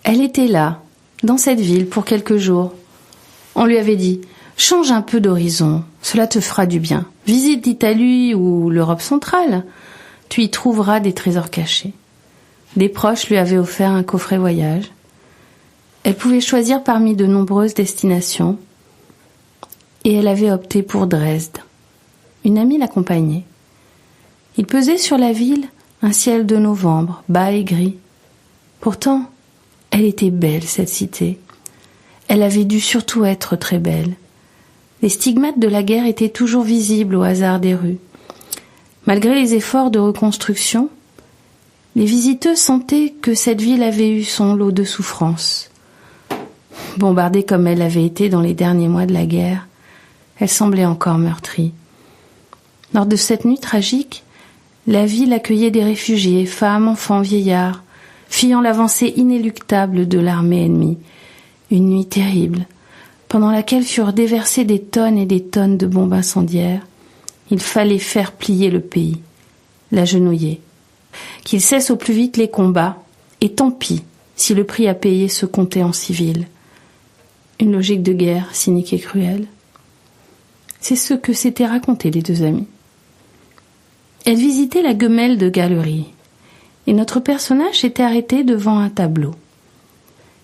Elle était là, dans cette ville, pour quelques jours. On lui avait dit « Change un peu d'horizon, cela te fera du bien. Visite l'Italie ou l'Europe centrale. Tu y trouveras des trésors cachés. » Des proches lui avaient offert un coffret voyage. Elle pouvait choisir parmi de nombreuses destinations. Et elle avait opté pour Dresde. Une amie l'accompagnait. Il pesait sur la ville un ciel de novembre, bas et gris. Pourtant, elle était belle, cette cité. Elle avait dû surtout être très belle. Les stigmates de la guerre étaient toujours visibles au hasard des rues. Malgré les efforts de reconstruction, les visiteurs sentaient que cette ville avait eu son lot de souffrances. Bombardée comme elle avait été dans les derniers mois de la guerre, elle semblait encore meurtrie. Lors de cette nuit tragique, la ville accueillait des réfugiés, femmes, enfants, vieillards, fuyant l'avancée inéluctable de l'armée ennemie. Une nuit terrible, pendant laquelle furent déversées des tonnes et des tonnes de bombes incendiaires. Il fallait faire plier le pays, l'agenouiller. Qu'il cesse au plus vite les combats, et tant pis si le prix à payer se comptait en civils. Une logique de guerre cynique et cruelle. C'est ce que s'étaient racontés les deux amis. Elle visitait la Gemälde Galerie, et notre personnage s'était arrêté devant un tableau.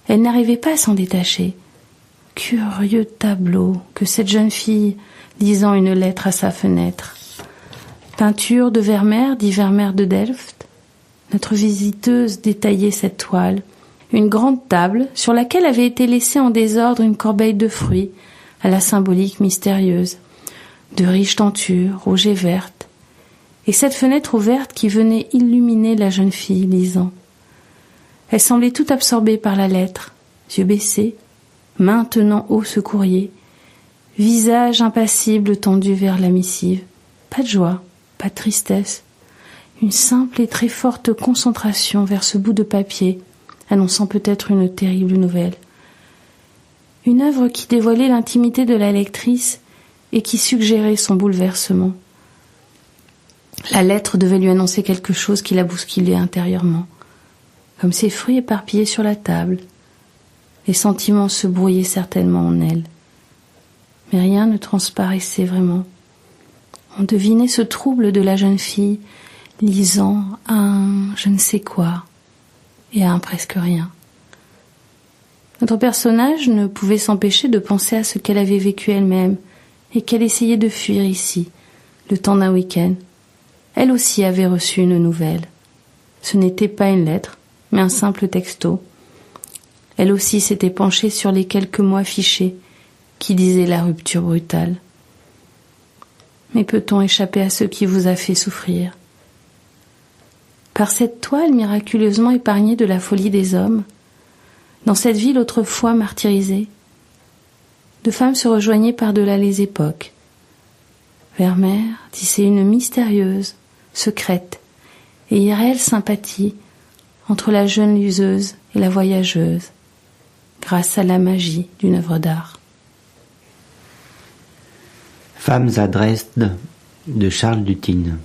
Elle n'arrivait pas à s'en détacher. Curieux tableau que cette jeune fille lisant une lettre à sa fenêtre. Peinture de Vermeer, dit Vermeer de Delft. Notre visiteuse détaillait cette toile. Une grande table sur laquelle avait été laissée en désordre une corbeille de fruits à la symbolique mystérieuse, de riches tentures, rouges et vertes, et cette fenêtre ouverte qui venait illuminer la jeune fille lisant. Elle semblait tout absorbée par la lettre, yeux baissés, main tenant haut ce courrier, visage impassible tendu vers la missive. Pas de joie, pas de tristesse, une simple et très forte concentration vers ce bout de papier, annonçant peut-être une terrible nouvelle. Une œuvre qui dévoilait l'intimité de la lectrice et qui suggérait son bouleversement. La lettre devait lui annoncer quelque chose qui la bousculait intérieurement. Comme ces fruits éparpillés sur la table, les sentiments se brouillaient certainement en elle. Mais rien ne transparaissait vraiment. On devinait ce trouble de la jeune fille, lisant un je ne sais quoi et un presque rien. Notre personnage ne pouvait s'empêcher de penser à ce qu'elle avait vécu elle-même et qu'elle essayait de fuir ici, le temps d'un week-end. Elle aussi avait reçu une nouvelle. Ce n'était pas une lettre, mais un simple texto. Elle aussi s'était penchée sur les quelques mots affichés qui disaient la rupture brutale. Mais peut-on échapper à ce qui vous a fait souffrir ? Par cette toile miraculeusement épargnée de la folie des hommes, dans cette ville autrefois martyrisée, deux femmes se rejoignaient par-delà les époques. Vermeer tissait une mystérieuse, secrète et irréelle sympathie entre la jeune liseuse et la voyageuse, grâce à la magie d'une œuvre d'art. Femmes à Dresde de Charles Dutine.